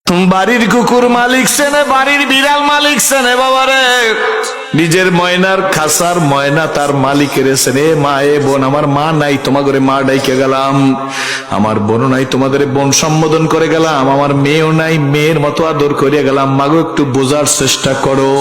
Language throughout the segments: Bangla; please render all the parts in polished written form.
বাড়ির কুকুর মালিক সেনে, বাড়ির বিড়াল মালিক সেনে বাবারে, নিজের ময়নার খাসার ময়না তার মালিকের সেনে। মা এ বোন, আমার মা নাই তোমাদের মা ডাইকে গেলাম, আমার বোন নাই তোমাদের বোন সম্বোধন করে গেলাম, আমার মেয়েও নাই মেয়ের মতো আদর করিয়া গেলাম। মাগো একটু বোঝার চেষ্টা করো,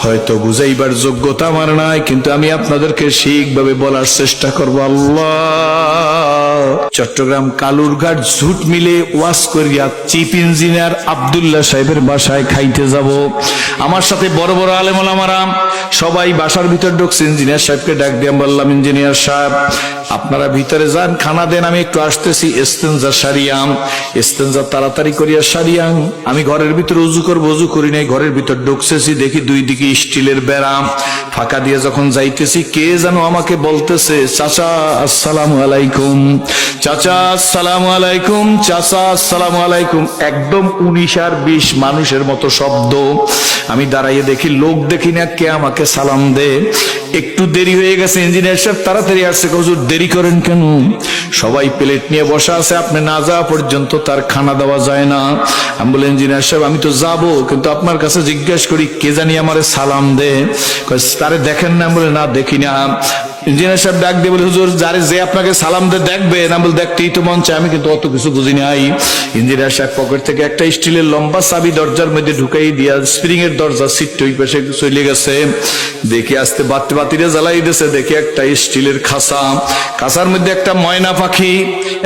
হয়তো বুঝাইবার যোগ্যতা আমার নাই, কিন্তু আমি আপনাদেরকে ঠিকভাবে বলার চেষ্টা করবো। আল্লাহ, চট্টগ্রাম কালুরঘাট ঝুট মিলে ওয়াজ করিয়া চিফ ইঞ্জিনিয়ার আব্দুল্লাহ সাহেবের বাসায় খাইতে যাব। আমার সাথে বড় বড় আলেম ওলামারা সবাই বাসার ভিতর ঢুকছে। ইঞ্জিনিয়ার সাহেবকে ডাক দিয়ে বললাম, ইঞ্জিনিয়ার সাহেব আপনারা ভিতরে যান, খানা দেন, আমি একটু আসতেছি। ইস্তেঞ্জা সারিয়াম, ইস্তেঞ্জা তাড়াতাড়ি করিয়া সারিয়াম। আমি ঘরের ভিতরে উজু করবো, উজু করি নাই, ঘরের ভিতর ঢুকতেছি, দেখি দুই দিকে স্টিলের বেড়া ফাঁকা দিয়ে যখন যাইতেছি, কে যেন আমাকে বলতেছে, চাচা আসসালামু আলাইকুম, চাচা আসসালামু আলাইকুম, চাচা আসসালামু আলাইকুম। একদম 19 আর 20 মানুষের মতো শব্দ। আমি দাঁড়াইয়ে দেখি, লোক দেখি না, কে আমাকে সালাম দে। একটু দেরি হয়ে গেছে, ইঞ্জিনিয়ার সাহেব তাড়াতাড়ি আসছে। হুজুর দেরি করেন কেন? সবাই প্লেট নিয়ে বসা আছে, আপনি না যাওয়া পর্যন্ত তার খানা দেওয়া যায় না। আমি বলি, ইঞ্জিনিয়ার সাহেব আমি তো যাবো, কিন্তু আপনার কাছে জিজ্ঞেস করি কে জানি আমারে সালাম দে। তারে দেখেন না? বলে না দেখি না। ইঞ্জিনিয়ার সাহেব ডাক দিয়ে বলে, হুজুর যারে যে আপনাকে সালাম দে দেখবে না? বলে দেখতেই তো মন চায়, আমি কিন্তু অত কিছু বুঝি নাই। ইঞ্জিনিয়ার সাহেব পকেট থেকে একটা স্টিলের লম্বা চাবি দরজার মধ্যে ঢুকাই দিয়া স্প্রিং এর দরজা সিট ওই পাশে চলে গেছে। দেখি আস্তে বাতিরে জ্বালাই দিয়েছে, দেখি একটা স্টিলের খাসা, খাসার মধ্যে একটা ময়না পাখি,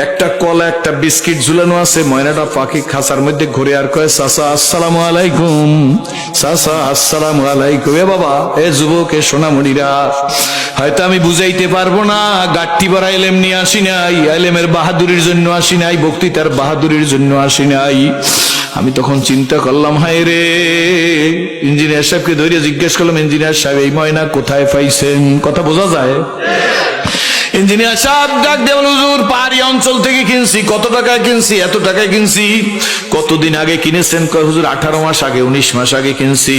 একটা কলা, একটা বিস্কিট ঝুলানো আছে। ময়নাটা পাখি খাসার মধ্যে ঘুরে আর কয়, চাচা আসসালামু আলাইকুম, চাচা আসসালামু আলাইকুম। এ বাবা, এ যুবক, এ সোনামণিরা, হয়তো আমি বুঝাইতে পারবো না, গাট্টি ভরা এলেম নিয়ে আসি নাই, এলেমের বাহাদুরির জন্য আসি নাই, বক্তৃতার বাহাদুরির জন্য আসি নাই। আমি তখন চিন্তা করলাম, হায় রে। ইঞ্জিনিয়ার সাহেবকে ধরে জিজ্ঞেস করলাম, ইঞ্জিনিয়ার সাহেব এই ময়না কোথায় পাইছেন? কথা বোঝা যায়? ইঞ্জিনিয়ার সাহেব ডাক দেবেন, হুজুর পাহাড়ি অঞ্চল থেকে কিনছি। কত টাকায় কিনছি? এত টাকায় কিনছি। কতদিন আগে কিনেছেন? কয় হুজুর 18 মাস আগে, 19 মাস আগে কিনছি।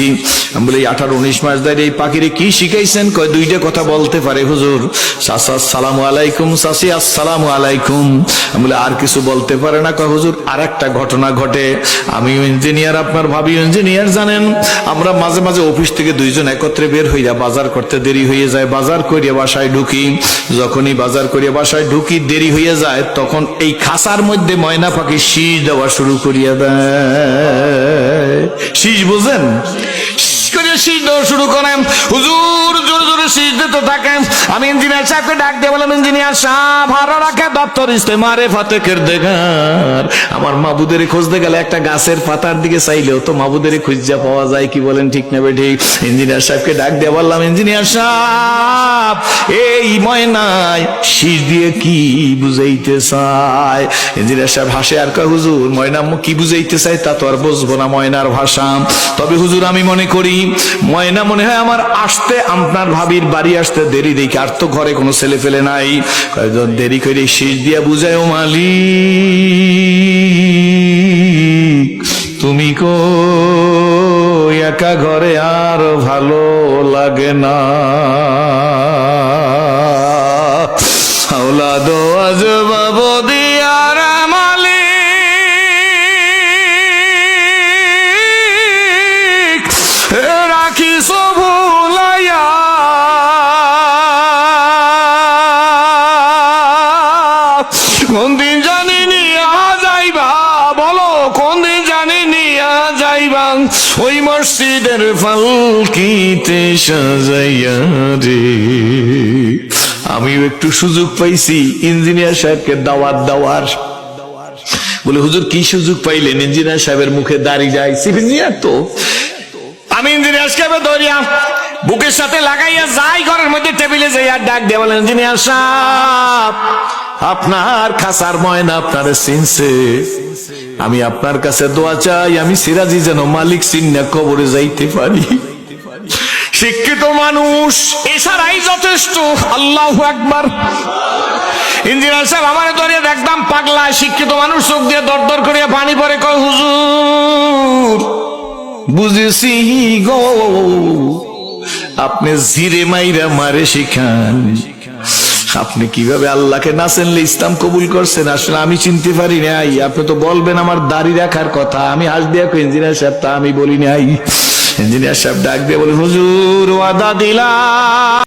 আমি বলি 18-19 মাস ধরে এই পাখিরে কি শিখাইছেন? কয় দুইটা কথা বলতে পারে হুজুর, চাচা আসসালামু আলাইকুম, চাচি আসসালামু আলাইকুম। আমি বলি আর কিছু বলতে পারে না? কয় হুজুর আর একটা ঘটনা ঘটে। আমি ইঞ্জিনিয়ার, আপনার ভাবি ইঞ্জিনিয়ার, জানেন আমরা মাঝে মাঝে অফিস থেকে দুইজন একত্রে বের হইয়া বাজার করতে দেরি হয়ে যায়। বাজার করিয়া বাসায় ঢুকি, যখনই বাজার করিয়া বাসায় ঢুকি দেরি হইয়া যায়, তখন এই খাসার মধ্যে ময়না পাখি শীষ দেওয়া শুরু করিয়া দেয়। শীষ বোঝেন? শীষ দেওয়া শুরু করেন। হুজুর জোরে জোরে শীষ দিতে থাকেন। আমি ইঞ্জিনিয়ার সাহেবকে ডাক দিয়ে বললাম, ইঞ্জিনিয়ার সাহেব ভালো রাখে দপ্তর ইস্তেমারে ফাতেকের দেগার। আমার মাবুদের খুঁজতে গেলে একটা গাছের পাতার দিকে চাইলেও তো মাবুদের খুঁজা পাওয়া যায়, কি বলেন ঠিক না বেঠিক? ইঞ্জিনিয়ার সাহেবকে ডাক দিয়ে বললাম, ইঞ্জিনিয়ার সাহেব এই ময়নায় শীষ দিয়ে কি বুঝাইতে চায়? ইঞ্জিনিয়ার সাহেব হাসে আর কয়, হুজুর ময়না কি বুঝাইতে চায় তা তো আর বুঝবো না ময়নার ভাষা। তবে হুজুর আমি মনে করি ময়না মনে হয় আমার আসতে, আপনার ভাবির বাড়ি আসতে দেরি দেখি, আর তো ঘরে কোনো ছেলে ফেলে নাই, দেরি করে শীষ দিয়া বুঝায়, ও মালিক তুমি কো একা ঘরে আর ভালো লাগে না, আওলাদ আজবাব দিয়ার মালিক রাখিস ভুলাইয়া, কোন দিন জানি নিয়া যাইবা, বলো কোন দিন জানি নিয়া যাইবা, ওই মসজিদের পালকিতে সাজাইয়া রে। আমিও একটু সুযোগ পাইছি ইঞ্জিনিয়ার সাহেবকে দাওয়াত দেওয়ার। বলে হুজুর কি সুযোগ পাইলেন? ইঞ্জিনিয়ার সাহেবের মুখে দাঁড়িয়ে যায়, চিফ ইঞ্জিনিয়ার তো। আমি ইঞ্জিনিয়ার সাহেব ধরিয়া বুকের সাথে লাগাইয়া যাই ঘরের মধ্যে টেবিলে যাইয়া ডাক দিয়ে বলেন, ইঞ্জিনিয়ার সাহেব আপনার খাসার ময়না আপনারে চিনছে, আমি আপনার কাছে দোয়া চাই, আমি সিরাজি যেন মালিক চিন্না কবরে যাইতে পারি। শিক্ষিত মানুষ এছাড়াই যথেষ্ট। আল্লাহু আকবার। ইঞ্জিনিয়ার সাহেব আমার ধরিয়া দেখতাম পাগলা, শিক্ষিত মানুষ চোখ দিয়ে দর দর করিয়া পানি পরে, কয় হুজুর বুঝেছি গো, আপনি জিরে মাইরা মারে শিখান, আপনি কিভাবে আল্লাহকে না চিনলে ইসলাম কবুল করছেন? আসলে আমি চিনতে পারি নাই। আপনি তো বলবেন আমার দাড়ি রাখার কথা। আমি হাস দিয়া ইঞ্জিনিয়ার সাহেব, তা আমি বলি নাই। ইঞ্জিনিয়ার সাহেব ডাক দিয়ে বলে, হুজুর ওয়াদা দিলাম